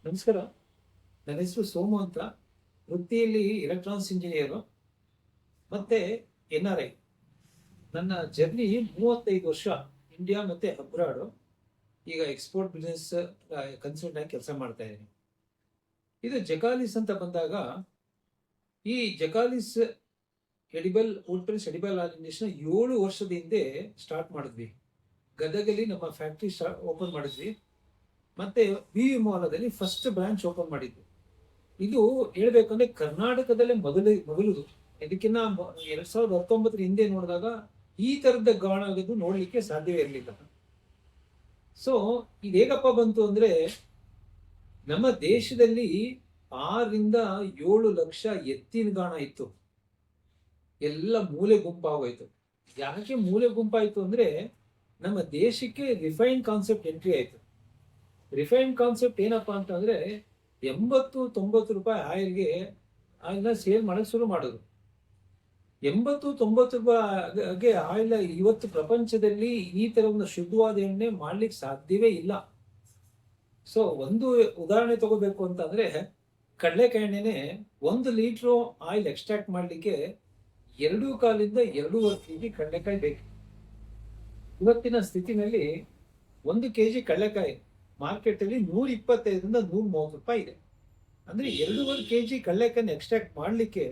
ನಮಸ್ಕಾರ. ನನ್ನ ಹೆಸರು ಸೋಮು ಅಂತ. ವೃತ್ತಿಯಲ್ಲಿ ಎಲೆಕ್ಟ್ರಾನಿಕ್ಸ್ ಇಂಜಿನಿಯರು ಮತ್ತೆ NRI. ನನ್ನ ಜರ್ನಿ 35 ವರ್ಷ ಇಂಡಿಯಾ ಮತ್ತೆ ಅಬ್ರಾಡ್. ಈಗ ಎಕ್ಸ್ಪೋರ್ಟ್ ಬಿಸ್ನೆಸ್ ಕನ್ಸಲ್ಟೆಂಟ್ ಆಗಿ ಕೆಲಸ ಮಾಡ್ತಾ ಇದ್ದೀನಿ. ಇದು ಜಕಾಲಿಸ್ ಅಂತ ಬಂದಾಗ, ಈ ಜಕಾಲಿಸ್ edible wood press edible oil ಇಂಡಸ್ಟ್ರಿನ 7 ವರ್ಷದ ಹಿಂದೆ ಸ್ಟಾರ್ಟ್ ಮಾಡಿದ್ವಿ. ಗದಗಲ್ಲಿ ನಮ್ಮ ಫ್ಯಾಕ್ಟ್ರಿ ಓಪನ್ ಮಾಡಿದ್ವಿ. ಮತ್ತೆ BV ಮಾಲದಲ್ಲಿ ಫಸ್ಟ್ ಬ್ರಾಂಚ್ ಓಪನ್ ಮಾಡಿದ್ವಿ. ಇದು ಹೇಳ್ಬೇಕಂದ್ರೆ ಕರ್ನಾಟಕದಲ್ಲೇ ಮೊದಲದು. ಇದಕ್ಕಿಂತ 2019 ಹಿಂದೆ ನೋಡಿದಾಗ ಈ ತರದ ಗಾಣ ಆಗೋದು ನೋಡ್ಲಿಕ್ಕೆ ಸಾಧ್ಯವೇ ಇರಲಿಲ್ಲ. ಸೊ ಇದು ಹೇಗಪ್ಪ ಬಂತು ಅಂದ್ರೆ, ನಮ್ಮ ದೇಶದಲ್ಲಿ 6 ರಿಂದ 7 ಲಕ್ಷ ಎತ್ತಿನ ಗಾಣ ಇತ್ತು. ಎಲ್ಲ ಮೂಲೆ ಗುಂಪಾಗೋಯ್ತು. ಯಾಕೆ ಮೂಲೆ ಗುಂಪಾಯ್ತು ಅಂದ್ರೆ, ನಮ್ಮ ದೇಶಕ್ಕೆ ರಿಫೈನ್ ಕಾನ್ಸೆಪ್ಟ್ ಎಂಟ್ರಿ ಆಯ್ತು. ರಿಫೈನ್ ಕಾನ್ಸೆಪ್ಟ್ ಏನಪ್ಪಾ ಅಂತಂದ್ರೆ, 80-90 ರೂಪಾಯಿ ಆಯಿಲ್ನ ಸೇಲ್ ಮಾಡಕ್ ಶುರು ಮಾಡೋದು. 80-90 ರೂಪಾಯಿಗೆ ಆಯಿಲ್ ಇವತ್ತು ಪ್ರಪಂಚದಲ್ಲಿ ಈ ತರ ಒಂದು ಶುದ್ಧವಾದ ಎಣ್ಣೆ ಮಾಡ್ಲಿಕ್ಕೆ ಸಾಧ್ಯವೇ ಇಲ್ಲ. ಸೊ ಒಂದು ಉದಾಹರಣೆ ತಗೋಬೇಕು ಅಂತಂದ್ರೆ, ಕಡಲೆಕಾಯಿ ಎಣ್ಣೆನೆ 1 ಲೀಟರ್ ಆಯಿಲ್ ಎಕ್ಸ್ಟ್ರಾಕ್ಟ್ ಮಾಡ್ಲಿಕ್ಕೆ 2.25 ರಿಂದ 2.5 kg ಕಡಲೆಕಾಯಿ ಬೇಕು. ಇವತ್ತಿನ ಸ್ಥಿತಿನಲ್ಲಿ 1 kg ಕಡಲೆಕಾಯಿ ಮಾರ್ಕೆಟ್ ಅಲ್ಲಿ 125 ರಿಂದ 130 ರೂಪಾಯಿ ಇದೆ. ಅಂದ್ರೆ 2.5 kg ಕಡಲೆಕಾಯಿನ ಎಕ್ಸ್ಟ್ರಾಕ್ಟ್ ಮಾಡ್ಲಿಕ್ಕೆ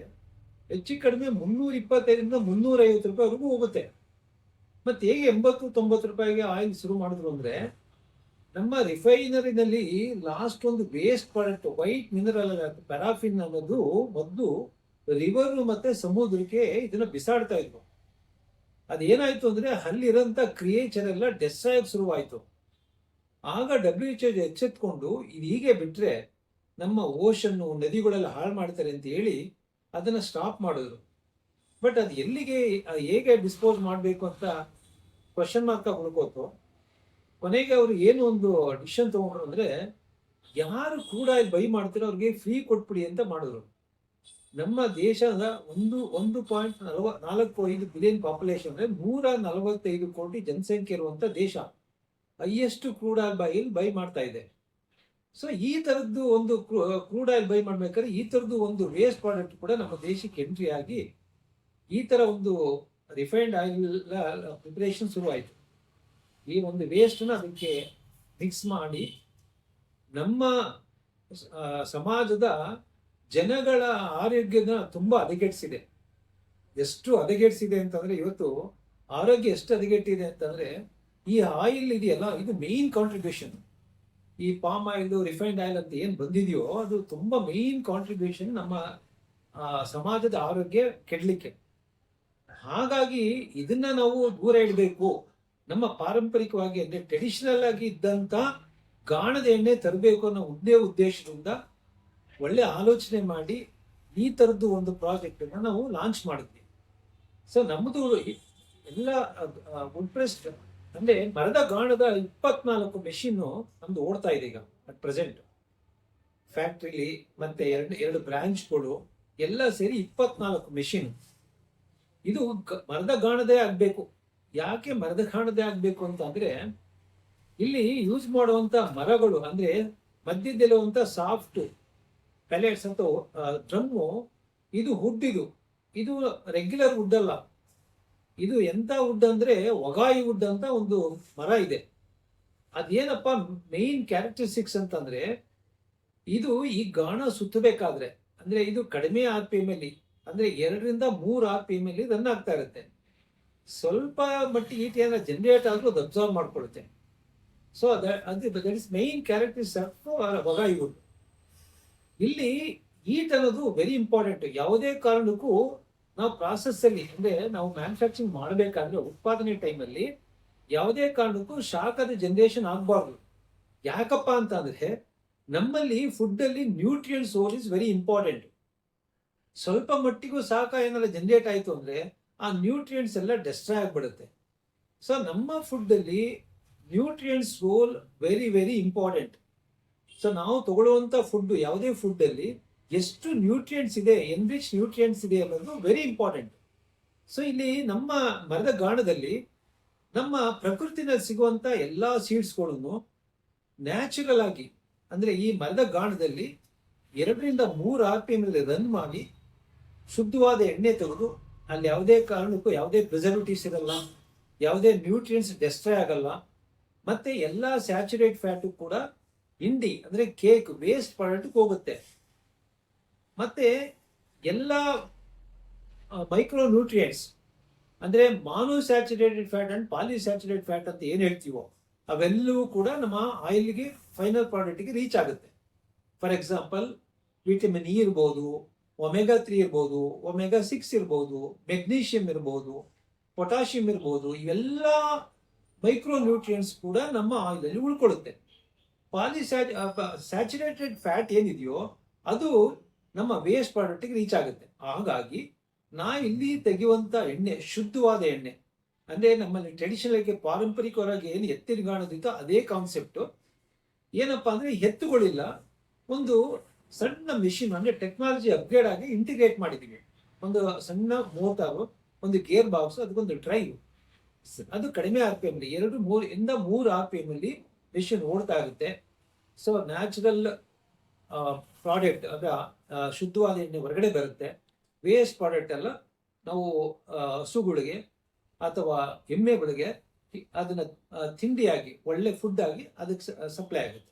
ಹೆಚ್ಚು ಕಡಿಮೆ 325 ರಿಂದ 350 ರೂಪಾಯಿವರೆಗೂ ಹೋಗುತ್ತೆ. ಮತ್ತೆ ಹೇಗೆ 80-90 ರೂಪಾಯಿಗೆ ಆಯಿಲ್ ಶುರು ಮಾಡಿದ್ರು ಅಂದ್ರೆ, ನಮ್ಮ ರಿಫೈನರಿನಲ್ಲಿ ಲಾಸ್ಟ್ ಒಂದು waste product white mineral paraffin ಅನ್ನೋದು ಮೊದಲು ರಿವರ್ ಮತ್ತೆ ಸಮುದ್ರಕ್ಕೆ ಇದನ್ನ ಬಿಸಾಡ್ತಾ ಇದ್ರು. ಅದೇನಾಯ್ತು ಅಂದ್ರೆ, ಅಲ್ಲಿರೋಂಥ ಕ್ರಿಯೇಚರ್ ಎಲ್ಲ ಡೆಸ್ ಆಗಕ್ಕೆ ಶುರುವಾಯ್ತು. ಆಗ WHO ಎಚ್ಚೆತ್ಕೊಂಡು ಇದು ಹೀಗೆ ಬಿಟ್ರೆ ನಮ್ಮ ಓಷನ್ ನದಿಗಳೆಲ್ಲ ಹಾಳು ಮಾಡ್ತಾರೆ ಅಂತ ಹೇಳಿ ಅದನ್ನ ಸ್ಟಾಪ್ ಮಾಡಿದ್ರು. ಬಟ್ ಅದು ಎಲ್ಲಿಗೆ ಹೇಗೆ ಡಿಸ್ಪೋಸ್ ಮಾಡಬೇಕು ಅಂತ ಕ್ವಶನ್ ಮಾರ್ಕ್ ಉಳ್ಕೋತು. ಕೊನೆಗೆ ಅವರು ಏನು ಒಂದು ಡಿಸಿಷನ್ ತಗೊಂಡ್ರು ಅಂದ್ರೆ, ಯಾರು ಕೂಡ ಬೈ ಮಾಡ್ತಿರೋ ಅವ್ರಿಗೆ ಫ್ರೀ ಕೊಟ್ಬಿಡಿ ಅಂತ ಮಾಡಿದ್ರು. ನಮ್ಮ ದೇಶದ 1.45 ಬಿಲಿಯನ್ ಪಾಪ್ಯುಲೇಷನ್ ಅಂದ್ರೆ 145 ಕೋಟಿ ಜನಸಂಖ್ಯೆ ಇರುವಂತ ದೇಶ. ಹೈಯೆಸ್ಟ್ ಕ್ರೂಡ್ ಆಯಿಲ್ ಬೈ ಮಾಡ್ತಾ ಇದೆ. ಸೊ ಈ ತರದ್ದು ಒಂದು ಕ್ರೂಡ್ ಆಯಿಲ್ ಬೈ ಮಾಡ್ಬೇಕಾದ್ರೆ ಈ ತರದ್ದು ಒಂದು ವೇಸ್ಟ್ ಪ್ರಾಡಕ್ಟ್ ಕೂಡ ನಮ್ಮ ದೇಶಕ್ಕೆ ಎಂಟ್ರಿ ಆಗಿ ಈ ತರ ಒಂದು ರಿಫೈನ್ಡ್ ಆಯಿಲ್ ಪ್ರಿಪರೇಷನ್ ಶುರುವಾಯಿತು. ಈ ಒಂದು ವೇಸ್ಟ್ನ ಅದಕ್ಕೆ ಮಿಕ್ಸ್ ಮಾಡಿ ನಮ್ಮ ಸಮಾಜದ ಜನಗಳ ಆರೋಗ್ಯನ ತುಂಬಾ ಹದಗೆಡಿಸಿದೆ. ಎಷ್ಟು ಹದಗೆಡಿಸಿದೆ ಅಂತಂದ್ರೆ, ಇವತ್ತು ಆರೋಗ್ಯ ಎಷ್ಟು ಹದಗೆಟ್ಟಿದೆ ಅಂತಂದ್ರೆ, ಈ ಆಯಿಲ್ ಇದೆಯಲ್ಲ, ಇದು ಮೇನ್ ಕಾಂಟ್ರಿಬ್ಯೂಷನ್. ಈ ಪಾಮ್ ಆಯಿಲ್, ರಿಫೈನ್ಡ್ ಆಯಿಲ್ ಅಂತ ಏನ್ ಬಂದಿದೆಯೋ ಅದು ತುಂಬಾ ಮೇನ್ ಕಾಂಟ್ರಿಬ್ಯೂಷನ್ ನಮ್ಮ ಸಮಾಜದ ಆರೋಗ್ಯ ಕೆಡಲಿಕ್ಕೆ. ಹಾಗಾಗಿ ಇದನ್ನ ನಾವು ದೂರ ಇಡಬೇಕು. ನಮ್ಮ ಪಾರಂಪರಿಕವಾಗಿ ಅಂದ್ರೆ ಟ್ರೆಡಿಷನಲ್ ಆಗಿ ಇದ್ದಂತ ಗಾಣದ ಎಣ್ಣೆ ತರಬೇಕು ಅನ್ನೋ ಉದ್ದೇಶದಿಂದ ಒಳ್ಳೆ ಆಲೋಚನೆ ಮಾಡಿ ಈ ತರದ್ದು ಒಂದು ಪ್ರಾಜೆಕ್ಟ್ ನಾವು ಲಾಂಚ್ ಮಾಡಿದ್ವಿ. ಸೊ ನಮ್ಮದು ಎಲ್ಲ ವುಡ್ ಪ್ರೆಸ್ ಅಂದ್ರೆ ಮರದ ಗಾಣದ 24 ಮೆಷಿನ್ ನಮ್ದು ಓಡ್ತಾ ಇದೆ ಈಗ ಅಟ್ ಪ್ರೆಸೆಂಟ್. ಫ್ಯಾಕ್ಟ್ರಿಲಿ ಮತ್ತೆ ಎರಡು ಬ್ರಾಂಚ್ಗಳು ಎಲ್ಲ ಸೇರಿ 24 ಮೆಷಿನ್. ಇದು ಮರದ ಗಾಣದೇ ಆಗ್ಬೇಕು. ಯಾಕೆ ಮರದ ಗಾಣದೇ ಆಗ್ಬೇಕು ಅಂತ ಅಂದ್ರೆ, ಇಲ್ಲಿ ಯೂಸ್ ಮಾಡುವಂತ ಮರಗಳು ಅಂದ್ರೆ ಮಧ್ಯದಲ್ಲಿರುವಂತ ಸಾಫ್ಟ್ ಪ್ಯಾಲೆಟ್ಸ್ ಅಂತ ಡ್ರಮ್ಮು, ಇದು ವುಡ್, ಇದು ರೆಗ್ಯುಲರ್ ವುಡ್ ಅಲ್ಲ. ಇದು ಎಂತ ವುಡ್ ಅಂದ್ರೆ ಒಗಾಯಿ ವುಡ್ ಅಂತ ಒಂದು ಮರ ಇದೆ. ಅದೇನಪ್ಪ ಮೇನ್ ಕ್ಯಾರೆಕ್ಟರಿಸ್ಟಿಕ್ಸ್ ಅಂತಂದ್ರೆ, ಇದು ಈ ಗಾಣ ಸುತ್ತಬೇಕಾದ್ರೆ ಅಂದ್ರೆ ಇದು ಕಡಿಮೆ RPM ಅಲ್ಲಿ ಅಂದ್ರೆ 2 ರಿಂದ 3 RPM ಅಲ್ಲಿ ರನ್ ಆಗ್ತಾ ಇರುತ್ತೆ. ಸ್ವಲ್ಪ ಮಟ್ಟಿಗೆ ಈಟ್ ಏನಾರ ಜನರೇಟ್ ಆದ್ರೂ ಅದು ಅಬ್ಸರ್ವ್ ಮಾಡ್ಕೊಳುತ್ತೆ. So that is main characteristics of ಒಗಾಯಿ ವುಡ್. ಇಲ್ಲಿ ಈಟ್ ಅನ್ನೋದು ವೆರಿ ಇಂಪಾರ್ಟೆಂಟ್. ಯಾವುದೇ ಕಾರಣಕ್ಕೂ ನಾವು ಪ್ರಾಸೆಸ್ ಅಲ್ಲಿ ಅಂದ್ರೆ ನಾವು ಮ್ಯಾನುಫ್ಯಾಕ್ಚರಿಂಗ್ ಮಾಡಬೇಕಾದ್ರೆ ಉತ್ಪಾದನೆ ಟೈಮಲ್ಲಿ ಯಾವುದೇ ಕಾರಣಕ್ಕೂ ಶಾಖದ ಜನರೇಷನ್ ಆಗಬಾರ್ದು. ಯಾಕಪ್ಪ ಅಂತ ಅಂದ್ರೆ, ನಮ್ಮಲ್ಲಿ ಫುಡ್ ಅಲ್ಲಿ nutrient source is very important. ಸ್ವಲ್ಪ ಮಟ್ಟಿಗೂ ಶಾಖ ಏನಾರ ಜನರೇಟ್ ಆಯ್ತು ಅಂದ್ರೆ ಆ ನ್ಯೂಟ್ರಿಯೆಂಟ್ಸ್ ಎಲ್ಲ ಡೆಸ್ಟ್ರಾಯ್ ಆಗ್ಬಿಡುತ್ತೆ. ಸೊ ನಮ್ಮ ಫುಡ್ ಅಲ್ಲಿ nutrients role very very important. So ನಾವು ತಗೊಳ್ಳುವಂತ ಫುಡ್, ಯಾವುದೇ ಫುಡ್ ಅಲ್ಲಿ ಎಷ್ಟು ನ್ಯೂಟ್ರಿಯೆಂಟ್ಸ್ ಇದೆ, ಎನ್ರಿಚ್ ನ್ಯೂಟ್ರಿಯೆಂಟ್ಸ್ ಇದೆ ಅನ್ನೋದು ವೆರಿ ಇಂಪಾರ್ಟೆಂಟ್. ಸೊ ಇಲ್ಲಿ ನಮ್ಮ ಮರದ ಗಾಣದಲ್ಲಿ ನಮ್ಮ ಪ್ರಕೃತಿನಲ್ಲಿ ಸಿಗುವಂತ ಎಲ್ಲಾ ಸೀಡ್ಸ್ಗಳನ್ನು ನ್ಯಾಚುರಲ್ ಆಗಿ ಅಂದ್ರೆ ಈ ಮರದ ಗಾಣದಲ್ಲಿ 2 ರಿಂದ 3 RPM ರನ್ ಮಾಡಿ ಶುದ್ಧವಾದ ಎಣ್ಣೆ ತೆಗೆದು ಅಲ್ಲಿ ಯಾವುದೇ ಕಾರಣಕ್ಕೂ ಯಾವುದೇ ಪ್ರಿಸರ್ವೇಟಿವ್ಸ್ ಇರಲ್ಲ, ಯಾವುದೇ ನ್ಯೂಟ್ರಿಯೆಂಟ್ಸ್ ಡೆಸ್ಟ್ರಾಯ್ ಆಗಲ್ಲ, ಮತ್ತೆ ಎಲ್ಲಾ ಸ್ಯಾಚುರೇಟ್ ಫ್ಯಾಟು ಕೂಡ ಹಿಂಡಿ ಅಂದ್ರೆ ಕೇಕ್ ವೇಸ್ಟ್ ಪ್ರಾಡಕ್ಟ್ ಹೋಗುತ್ತೆ. ಮತ್ತೆ ಎಲ್ಲ ಮೈಕ್ರೋ ನ್ಯೂಟ್ರಿಯೆಂಟ್ಸ್ ಅಂದ್ರೆ ಮಾನೋಸ್ಯಾಚುರೇಟೆಡ್ ಫ್ಯಾಟ್ ಅಂಡ್ ಪಾಲಿಸ್ಯಾಚುರೇಟೆಡ್ ಫ್ಯಾಟ್ ಅಂತ ಏನ್ ಹೇಳ್ತೀವೋ ಅವೆಲ್ಲವೂ ಕೂಡ ನಮ್ಮ ಆಯಿಲ್ಗೆ ಫೈನಲ್ ಪ್ರಾಡಕ್ಟ್ಗೆ ರೀಚ್ ಆಗುತ್ತೆ. ಫಾರ್ ಎಕ್ಸಾಂಪಲ್ ವಿಟಮಿನ್ ಇ ಇರ್ಬೋದು, ಒಮೆಗಾ 3 ಇರ್ಬೋದು, ಒಮೆಗಾ 6 ಇರ್ಬೋದು, ಮೆಗ್ನೀಷಿಯಂ ಇರ್ಬೋದು, ಪೊಟ್ಯಾಷಿಯಂ ಇರ್ಬೋದು, ಇವೆಲ್ಲ ಮೈಕ್ರೋ ನ್ಯೂಟ್ರಿಯೆಂಟ್ಸ್ ಕೂಡ ನಮ್ಮ ಆಯಿಲಲ್ಲಿ ಉಳ್ಕೊಳ್ಳುತ್ತೆ. ಸ್ಯಾಚುರೇಟೆಡ್ ಫ್ಯಾಟ್ ಏನಿದೆಯೋ ಅದು ನಮ್ಮ ವೇಸ್ಟ್ ಪ್ರಾಡಕ್ಟ್ಗೆ ರೀಚ್ ಆಗುತ್ತೆ. ಹಾಗಾಗಿ ಇಲ್ಲಿ ತೆಗೆಯುವಂತ ಎಣ್ಣೆ ಶುದ್ಧವಾದ ಎಣ್ಣೆ ಅಂದ್ರೆ ನಮ್ಮಲ್ಲಿ ಟ್ರೆಡಿಷನಲ್ ಆಗಿ ಪಾರಂಪರಿಕವಾಗಿ ಏನು ಎತ್ತಿನಗಾಣದಿತ್ತು ಅದೇ ಕಾನ್ಸೆಪ್ಟ್. ಏನಪ್ಪಾ ಅಂದ್ರೆ ಎತ್ತುಗಳಿಲ್ಲ, ಒಂದು ಸಣ್ಣ ಮಿಷಿನ್ ಅಂದ್ರೆ ಟೆಕ್ನಾಲಜಿ ಅಪ್ಗ್ರೇಡ್ ಆಗಿ ಇಂಟಿಗ್ರೇಟ್ ಮಾಡಿದೀವಿ. ಒಂದು ಸಣ್ಣ ಮೋಟಾರು, ಒಂದು ಗೇರ್ ಬಾಕ್ಸ್, ಅದಕ್ಕೊಂದು ಡ್ರೈವ್, ಅದು ಕಡಿಮೆ RPM 2-3 RPM ಅಲ್ಲಿ ಮಿಷಿನ್ ಓಡ್ತಾ ಇರುತ್ತೆ. ಸೊ ನ್ಯಾಚುರಲ್ ಪ್ರಾಡಕ್ಟ್ ಅಂದ್ರೆ ಶುದ್ಧವಾದ ಎಣ್ಣೆ ಹೊರಗಡೆ ಬರುತ್ತೆ. ವೇಸ್ಟ್ ಪ್ರಾಡಕ್ಟ್ ಎಲ್ಲ ನಾವು ಹಸುಗಳಿಗೆ ಅಥವಾ ಎಮ್ಮೆಗಳಿಗೆ ಅದನ್ನ ತಿಂಡಿಯಾಗಿ ಒಳ್ಳೆ ಫುಡ್ ಆಗಿ ಅದಕ್ಕೆ ಸಪ್ಲೈ ಆಗುತ್ತೆ.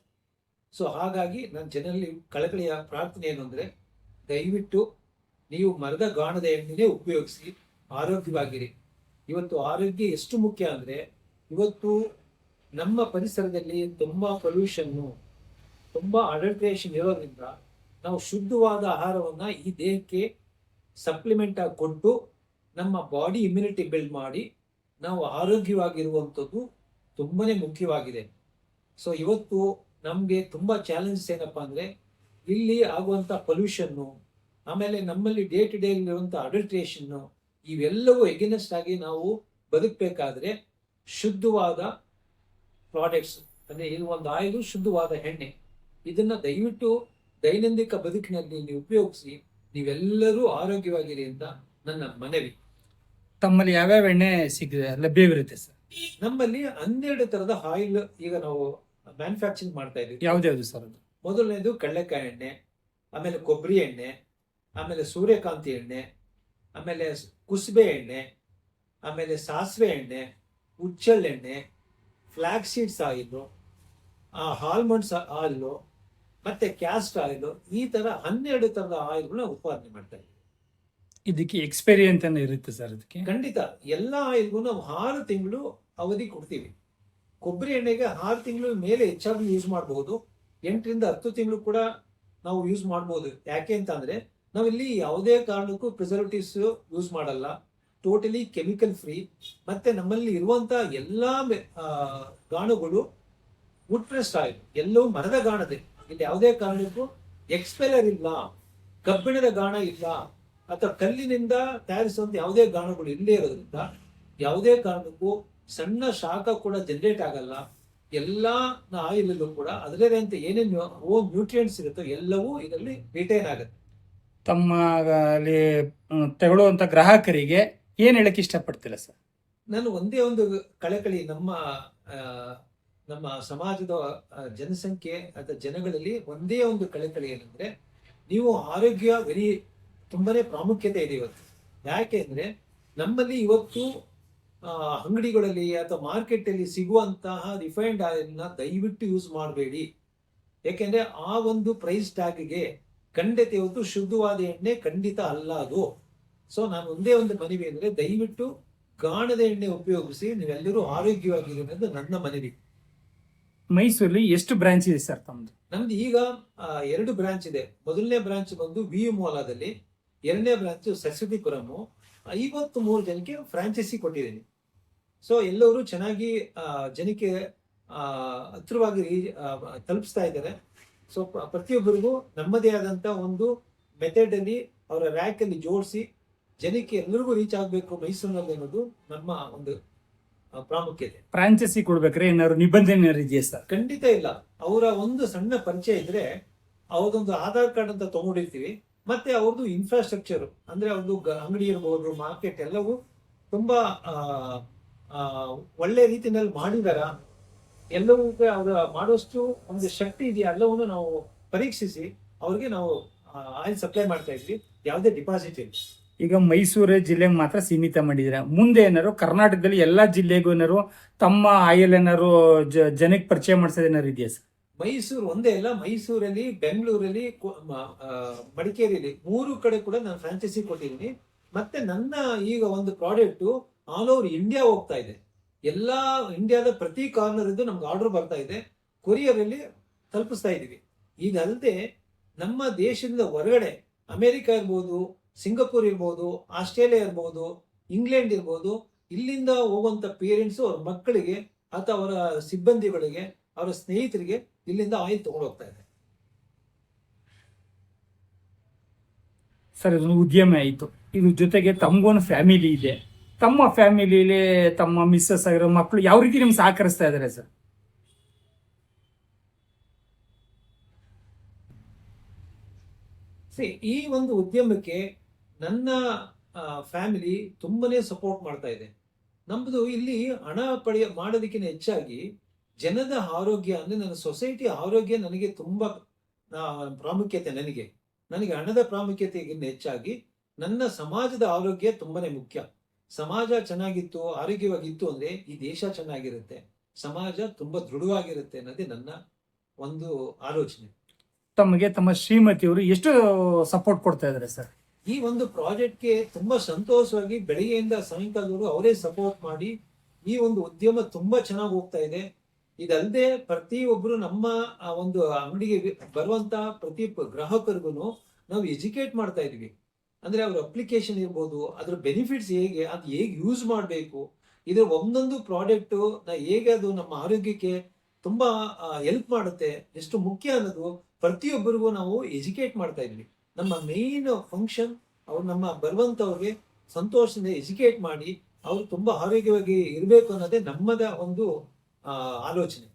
ಸೊ ಹಾಗಾಗಿ ನಾನು ಜನರಲ್ಲಿ ಕಳಕಳಿಯ ಪ್ರಾರ್ಥನೆ ಏನು ಅಂದ್ರೆ, ದಯವಿಟ್ಟು ನೀವು ಮರದ ಗಾಣದ ಎಣ್ಣೆನೇ ಉಪಯೋಗಿಸಿ ಆರೋಗ್ಯವಾಗಿರಿ. ಇವತ್ತು ಆರೋಗ್ಯ ಎಷ್ಟು ಮುಖ್ಯ ಅಂದ್ರೆ, ಇವತ್ತು ನಮ್ಮ ಪರಿಸರದಲ್ಲಿ ತುಂಬಾ ಪೊಲ್ಯೂಷನ್ನು, ತುಂಬಾ ಅಡಲ್ಟ್ರೇಷನ್ ಇರೋದ್ರಿಂದ ನಾವು ಶುದ್ಧವಾದ ಆಹಾರವನ್ನ ಈ ದೇಹಕ್ಕೆ ಸಪ್ಲಿಮೆಂಟ್ ಆಗಿ ಕೊಟ್ಟು ನಮ್ಮ ಬಾಡಿ ಇಮ್ಯುನಿಟಿ ಬಿಲ್ಡ್ ಮಾಡಿ ನಾವು ಆರೋಗ್ಯವಾಗಿರುವಂಥದ್ದು ತುಂಬಾನೇ ಮುಖ್ಯವಾಗಿದೆ. ಸೊ ಇವತ್ತು ನಮಗೆ ತುಂಬಾ ಚಾಲೆಂಜಸ್ ಏನಪ್ಪಾ ಅಂದ್ರೆ, ಇಲ್ಲಿ ಆಗುವಂತ ಪೊಲ್ಯೂಷನ್ನು, ಆಮೇಲೆ ನಮ್ಮಲ್ಲಿ ಡೇ ಟು ಡೇ ಇರುವಂತ ಅಡಲ್ಟ್ರೇಷನ್, ಇವೆಲ್ಲವೂ ಎಗೇನೆಸ್ಟ್ ಆಗಿ ನಾವು ಬದುಕಬೇಕಾದ್ರೆ ಶುದ್ಧವಾದ ಪ್ರಾಡಕ್ಟ್ಸ್ ಅಂದ್ರೆ ಇದು ಒಂದು ಆಯಿಲು, ಶುದ್ಧವಾದ ಎಣ್ಣೆ, ಇದನ್ನ ದಯವಿಟ್ಟು ದೈನಂದಿನ ಬದುಕಿನಲ್ಲಿ ನೀವು ಉಪಯೋಗಿಸಿ ನೀವೆಲ್ಲರೂ ಆರೋಗ್ಯವಾಗಿರಿ ಅಂತ ನನ್ನ ಮನವಿ. ತಮ್ಮಲ್ಲಿ ಯಾವ್ಯಾವ ಎಣ್ಣೆ ಲಭ್ಯವಿರುತ್ತೆ ಸರ್? ನಮ್ಮಲ್ಲಿ 12 ತರದ ಆಯಿಲ್ ಈಗ ನಾವು ಮ್ಯಾನುಫ್ಯಾಕ್ಚರಿಂಗ್ ಮಾಡ್ತಾ ಇದ್ದೀವಿ. ಯಾವ್ದು ಸರ್ ಅದು? ಮೊದಲನೇದು ಕಡಲೆಕಾಯಿ ಎಣ್ಣೆ, ಆಮೇಲೆ ಕೊಬ್ಬರಿ ಎಣ್ಣೆ, ಆಮೇಲೆ ಸೂರ್ಯಕಾಂತಿ ಎಣ್ಣೆ, ಆಮೇಲೆ ಕುಸುಬೆ ಎಣ್ಣೆ, ಆಮೇಲೆ ಸಾಸಿವೆ ಎಣ್ಣೆ, ಉಚ್ಚೆಳ್ಳೆಣ್ಣೆ, flax seeds oil, almonds oil, ಮತ್ತೆ ಕ್ಯಾಸ್ಟ್ ಆಯಿಲು, ಈ ತರ 12 ತರದ ಆಯಿಲ್ಗಳನ್ನ ಉತ್ಪಾದನೆ ಮಾಡ್ತಾ ಇದ್ದೀವಿ. ಇದಕ್ಕೆ ಎಕ್ಸ್ಪೈರಿ ಅಂತ ಇರುತ್ತೆ ಸರ್? ಅದಕ್ಕೆ ಖಂಡಿತ ಎಲ್ಲ ಆಯಿಲ್ಗೂ ನಾವು 6 ತಿಂಗಳು ಅವಧಿ ಕೊಡ್ತೀವಿ. ಕೊಬ್ಬರಿ ಎಣ್ಣೆಗೆ 6 ತಿಂಗಳು ಮೇಲೆ ಹೆಚ್ಚಾಗಿ ಯೂಸ್ ಮಾಡಬಹುದು, 8 ರಿಂದ 10 ತಿಂಗಳು ಕೂಡ ನಾವು ಯೂಸ್ ಮಾಡಬಹುದು. ಯಾಕೆ ಅಂತ ಅಂದ್ರೆ ನಾವಿಲ್ಲಿ ಯಾವುದೇ ಕಾರಣಕ್ಕೂ ಪ್ರಿಸರ್ವೇಟಿವ್ಸ್ ಯೂಸ್ ಮಾಡಲ್ಲ, ಟೋಟಲಿ ಕೆಮಿಕಲ್ ಫ್ರೀ. ಮತ್ತೆ ನಮ್ಮಲ್ಲಿ ಇರುವಂತ ಎಲ್ಲಾ ಗಾಣಗಳು ವುಡ್ ಪ್ರೆಸ್ಡ್ ಆಯಿಲ್, ಎಲ್ಲವೂ ಮರದ ಗಾಣದೆ. ಇಲ್ಲಿ ಯಾವುದೇ ಕಾರಣಕ್ಕೂ ಎಕ್ಸ್ಪೆಲರ್ ಇಲ್ಲ, ಕಬ್ಬಿಣದ ಗಾಣ ಇಲ್ಲ, ಅಥವಾ ಕಲ್ಲಿನಿಂದ ತಯಾರಿಸುವಂತ ಯಾವುದೇ ಗಾಣಗಳು ಇಲ್ಲೇ ಇರೋದ್ರಿಂದ ಯಾವುದೇ ಕಾರಣಕ್ಕೂ ಸಣ್ಣ ಶಾಖ ಕೂಡ ಜನರೇಟ್ ಆಗಲ್ಲ. ಎಲ್ಲಾ ಆಯಿಲ್ ಕೂಡ ಅದರದೇ ಅಂತ ಏನೇನು ನ್ಯೂಟ್ರಿಯೆಂಟ್ಸ್ ಇರುತ್ತೋ ಎಲ್ಲವೂ ಇದರಲ್ಲಿ ರಿಟೈನ್ ಆಗುತ್ತೆ. ತಮ್ಮ ಅಲ್ಲಿ ತಗೊಳ್ಳುವಂತ ಗ್ರಾಹಕರಿಗೆ ಏನ್ ಹೇಳಕ್ ಇಷ್ಟಪಡ್ತೀರಾ ಸರ್? ನಾನು ಒಂದೇ ಒಂದು ಕಳಕಳಿ, ನಮ್ಮ ಸಮಾಜದ ಜನಸಂಖ್ಯೆ ಅಥವಾ ಜನಗಳಲ್ಲಿ ಒಂದೇ ಒಂದು ಕಳಕಳಿ ಏನಂದ್ರೆ, ನೀವು ಆರೋಗ್ಯ ತುಂಬಾನೇ ಪ್ರಾಮುಖ್ಯತೆ ಇದೆ ಇವತ್ತು. ಯಾಕೆ ಅಂದ್ರೆ ನಮ್ಮಲ್ಲಿ ಇವತ್ತು ಅಂಗಡಿಗಳಲ್ಲಿ ಅಥವಾ ಮಾರ್ಕೆಟ್ ಅಲ್ಲಿ ಸಿಗುವಂತಹ ರಿಫೈನ್ಡ್ ಆಯಿಲ್ ನ ದಯವಿಟ್ಟು ಯೂಸ್ ಮಾಡಬೇಡಿ. ಯಾಕೆಂದ್ರೆ ಆ ಒಂದು ಪ್ರೈಸ್ ಟ್ಯಾಗ್ಗೆ ಖಂಡಿತ ಇವತ್ತು ಶುದ್ಧವಾದ ಎಣ್ಣೆ ಖಂಡಿತ ಅಲ್ಲ ಅದು. ಸೊ ನಾನು ಒಂದೇ ಒಂದು ಮನವಿ ಅಂದ್ರೆ, ದಯವಿಟ್ಟು ಗಾಣದ ಎಣ್ಣೆ ಉಪಯೋಗಿಸಿ ನೀವೆಲ್ಲರೂ ಆರೋಗ್ಯವಾಗಿರಿ ಅನ್ನೋದು ನನ್ನ ಮನವಿ. ಮೈಸೂರಲ್ಲಿ ಎಷ್ಟು ಬ್ರಾಂಚ್ ಇದೆ ಸರ್ ತಮ್ಮದು? ನಮ್ದು ಈಗ 2 ಬ್ರಾಂಚ್ ಇದೆ. ಮೊದಲನೇ ಬ್ರಾಂಚ್ ಬಂದು ವಿಮೋಲಾದಲ್ಲಿ, 2ನೇ ಬ್ರಾಂಚ್ ಸರಸ್ವತಿಪುರಂ. 53 ಜನಕ್ಕೆ ಫ್ರಾಂಚೈಸಿ ಕೊಟ್ಟಿದ್ದೀನಿ. ಸೊ ಎಲ್ಲರೂ ಚೆನ್ನಾಗಿ ಜನಕ್ಕೆ ಹತ್ರವಾಗಿ ತಲುಪಿಸ್ತಾ ಇದ್ದಾರೆ. ಸೊ ಪ್ರತಿಯೊಬ್ಬರಿಗೂ ನಮ್ಮದೇ ಆದಂತ ಒಂದು ಮೆಥಡ್ ಅಲ್ಲಿ ಅವರ ರ್ಯಾಕ್ ಅಲ್ಲಿ ಜೋಡಿಸಿ ಜನಕ್ಕೆ ಎಲ್ಲರಿಗೂ ರೀಚ್ ಆಗಬೇಕು ಮೈಸೂರಿನಲ್ಲಿ ಅನ್ನೋದು ನಮ್ಮ ಒಂದು ಪ್ರಾಮುಖ್ಯತೆ. ಫ್ರಾಂಚೈಸಿ ಕೊಡ್ಬೇಕ್ರೆ ಏನಾದ್ರು ನಿಬಂಧನೆ ಇದೆಯಾ ಸರ್? ಖಂಡಿತ ಇಲ್ಲ. ಅವರ ಒಂದು ಸಣ್ಣ ಪರಿಚಯ ಇದ್ರೆ ಅವ್ರದೊಂದು ಆಧಾರ್ ಕಾರ್ಡ್ ಅಂತ ತಗೊಂಡಿರ್ತೀವಿ, ಮತ್ತೆ ಅವ್ರದ್ದು ಇನ್ಫ್ರಾಸ್ಟ್ರಕ್ಚರ್ ಅಂದ್ರೆ ಅವ್ರದ್ದು ಅಂಗಡಿ ಇರಬಹುದು, ಮಾರ್ಕೆಟ್ ಎಲ್ಲವೂ ತುಂಬಾ ಒಳ್ಳೆ ರೀತಿಯಲ್ಲಿ ಮಾಡಿದಾರ, ಎಲ್ಲವೂ ಅವ್ರ ಮಾಡುವಷ್ಟು ಒಂದು ಶಕ್ತಿ ಇದೆಯಾ ಎಲ್ಲವನ್ನು ನಾವು ಪರೀಕ್ಷಿಸಿ ಅವ್ರಿಗೆ ನಾವು ಆಯಿಲ್ ಸಪ್ಲೈ ಮಾಡ್ತಾ ಇದ್ವಿ. ಯಾವುದೇ ಡಿಪಾಸಿಟ್ ಇಲ್ಲ. ಈಗ ಮೈಸೂರು ಜಿಲ್ಲೆಗೆ ಮಾತ್ರ ಸೀಮಿತ ಮಾಡಿದ್ರೆ ಮುಂದೆ ಏನಾರು ಕರ್ನಾಟಕದಲ್ಲಿ ಎಲ್ಲಾ ಜಿಲ್ಲೆಗೂ ಏನಾರು ತಮ್ಮ ಆಯಿಲ್ ಏನಾರು ಜನಕ್ಕೆ ಪರಿಚಯ ಮಾಡಿಸೋದು ಏನಾರು ಇದೆಯಾ ಸರ್? ಮೈಸೂರು ಒಂದೇ ಅಲ್ಲ, ಮೈಸೂರಲ್ಲಿ, ಬೆಂಗಳೂರಲ್ಲಿ, ಮಡಿಕೇರಿಯಲ್ಲಿ 3 ಕಡೆ ಕೂಡ ನಾನು ಫ್ರಾಂಚೈಸಿ ಕೊಟ್ಟಿದ್ದೀನಿ. ಮತ್ತೆ ನನ್ನ ಈಗ ಒಂದು ಪ್ರಾಡಕ್ಟ್ ಆಲ್ ಓವರ್ ಇಂಡಿಯಾ ಹೋಗ್ತಾ ಇದೆ. ಎಲ್ಲಾ ಇಂಡಿಯಾದ ಪ್ರತಿ ಕಾರ್ನರ್ ಇದ್ದು ನಮ್ಗೆ ಆರ್ಡರ್ ಬರ್ತಾ ಇದೆ. ಕೊರಿಯರ್ ಅಲ್ಲಿ ತಲುಪಿಸ್ತಾ ಇದೀವಿ. ಇದಲ್ಲದೆ ನಮ್ಮ ದೇಶದಿಂದ ಹೊರಗಡೆ ಅಮೆರಿಕ ಇರ್ಬೋದು, ಸಿಂಗಪೂರ್ ಇರ್ಬೋದು, ಆಸ್ಟ್ರೇಲಿಯಾ ಇರ್ಬೋದು, ಇಂಗ್ಲೆಂಡ್ ಇರ್ಬೋದು, ಇಲ್ಲಿಂದ ಹೋಗುವಂತ ಪೇರೆಂಟ್ಸ್ ಅವ್ರ ಮಕ್ಕಳಿಗೆ ಅಥವಾ ಅವರ ಸಿಬ್ಬಂದಿಗಳಿಗೆ, ಅವರ ಸ್ನೇಹಿತರಿಗೆ ಇಲ್ಲಿಂದ ಆಯಿಲ್ ತಗೊಂಡು ಹೋಗ್ತಾ ಇದೆ. ಸರ್ ಇದೊಂದು ಉದ್ಯಮ ಆಯಿತು, ಇದ್ರ ಜೊತೆಗೆ ತಮಗೊಂದು ಫ್ಯಾಮಿಲಿ ಇದೆ. ತಮ್ಮ ಫ್ಯಾಮಿಲಿಲಿ ತಮ್ಮ ಮಿಸ್ಸಸ್ ಆಗಿರೋ ಮಕ್ಕಳು ಯಾವ ರೀತಿ ನಿಮ್ಗೆ ಸಹಕರಿಸ್ತಾ ಇದಾರೆ ಸರ್? ಈ ಒಂದು ಉದ್ಯಮಕ್ಕೆ ನನ್ನ ಫ್ಯಾಮಿಲಿ ತುಂಬಾನೇ ಸಪೋರ್ಟ್ ಮಾಡ್ತಾ ಇದೆ. ನಮ್ದು ಇಲ್ಲಿ ಹಣ ಮಾಡೋದಕ್ಕಿಂತ ಹೆಚ್ಚಾಗಿ ಜನದ ಆರೋಗ್ಯ, ಅಂದ್ರೆ ನನ್ನ ಸೊಸೈಟಿ ಆರೋಗ್ಯ ನನಗೆ ತುಂಬಾ ಪ್ರಾಮುಖ್ಯತೆ. ನನಗೆ ಹಣದ ಪ್ರಾಮುಖ್ಯತೆಗಿಂತ ಹೆಚ್ಚಾಗಿ ನನ್ನ ಸಮಾಜದ ಆರೋಗ್ಯ ತುಂಬಾನೇ ಮುಖ್ಯ. ಸಮಾಜ ಚೆನ್ನಾಗಿತ್ತು, ಆರೋಗ್ಯವಾಗಿತ್ತು ಅಂದ್ರೆ ಈ ದೇಶ ಚೆನ್ನಾಗಿರುತ್ತೆ, ಸಮಾಜ ತುಂಬಾ ದೃಢವಾಗಿರುತ್ತೆ ಅನ್ನೋದೇ ನನ್ನ ಒಂದು ಆಲೋಚನೆ. ತಮಗೆ ತಮ್ಮ ಶ್ರೀಮತಿಯವರು ಎಷ್ಟು ಸಪೋರ್ಟ್ ಕೊಡ್ತಾ ಇದಾರೆ ಸರ್? ಈ ಒಂದು ಪ್ರಾಜೆಕ್ಟ್ಗೆ ತುಂಬಾ ಸಂತೋಷವಾಗಿ ಬೆಳಿಗ್ಗೆಯಿಂದ ಸಾಯಂಕಾಲದವರೆಗೂ ಅವರೇ ಸಪೋರ್ಟ್ ಮಾಡಿ ಈ ಒಂದು ಉದ್ಯಮ ತುಂಬಾ ಚೆನ್ನಾಗಿ ಹೋಗ್ತಾ ಇದೆ. ಇದಲ್ಲದೆ ಪ್ರತಿಯೊಬ್ಬರು ನಮ್ಮ ಒಂದು ಅಂಗಡಿಗೆ ಬರುವಂತ ಪ್ರತಿ ಗ್ರಾಹಕರಿಗೂ ನಾವು ಎಜುಕೇಟ್ ಮಾಡ್ತಾ ಇದೀವಿ. ಅಂದ್ರೆ ಅವ್ರ ಅಪ್ಲಿಕೇಶನ್ ಇರ್ಬೋದು, ಅದ್ರ ಬೆನಿಫಿಟ್ಸ್ ಹೇಗೆ, ಅದು ಹೇಗೆ ಯೂಸ್ ಮಾಡಬೇಕು, ಇದು ಒಂದೊಂದು ಪ್ರಾಡಕ್ಟ್ ಹೇಗೆ ಅದು ನಮ್ಮ ಆರೋಗ್ಯಕ್ಕೆ ತುಂಬಾ ಹೆಲ್ಪ್ ಮಾಡುತ್ತೆ, ಎಷ್ಟು ಮುಖ್ಯ ಅನ್ನೋದು ಪ್ರತಿಯೊಬ್ಬರಿಗೂ ನಾವು ಎಜುಕೇಟ್ ಮಾಡ್ತಾ ಇದ್ವಿ. ನಮ್ಮ ಮೇನ್ ಫಂಕ್ಷನ್ ಅವ್ರು ನಮ್ಮ ಬರುವಂತವ್ರಿಗೆ ಸಂತೋಷದಿಂದ ಎಜುಕೇಟ್ ಮಾಡಿ ಅವ್ರು ತುಂಬಾ ಆರೋಗ್ಯವಾಗಿ ಇರಬೇಕು ಅನ್ನೋದೇ ನಮ್ಮದ ಒಂದು ಆಲೋಚನೆ.